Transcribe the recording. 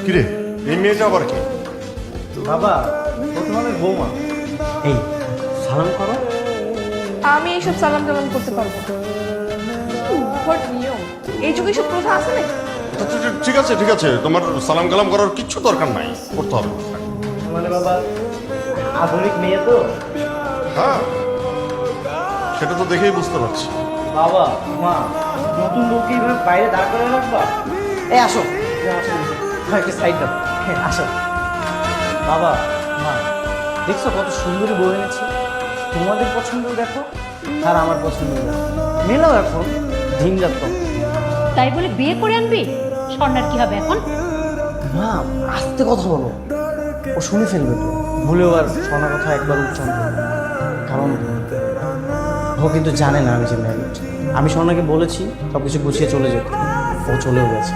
কিরে এই মেয়েটা আবার কি? বাবা ও তোমাদের বৌমা। এই সালাম করো। আমি এইসব সালাম টালাম করতে পারবো না। উদ্ভট নিয়ম, এই যুগে সব প্রথা আছে নাকি? ঠিক আছে ঠিক আছে, তোমার সালাম কালাম করার কিচ্ছু দরকার নাই, করতে হবে না। মানে বাবা আধুনিক মেয়ে তো। হ্যাঁ সেটা তো দেখেই বুঝতে পারছি। বাবা মা নতুন বউকে এইভাবে বাইরে দাঁড় করে রাখবা? এই আসো আসো, একটা সাইড দাও। হ্যাঁ আসো। বাবা মা দেখছো কত সুন্দরী বউ এনেছি। তোমাদের পছন্দ দেখো আর আমার পছন্দ দেখো, মেলাও এখন দিন যাত। তাই বলে বিয়ে করে আনবি? স্বর্ণার কি হবে এখন? মা আস্তে কথা বলো, ও শুনে ফেলবে তো। ভুলেও আর শোনা কথা একবার উচ্চারণ করবে না। কারণ ও কিন্তু জানে না আমি যে ম্যারিড। আমি সোনাকে বলেছি সব কিছু গুছিয়ে চলে যেতে, ও চলেও গেছে।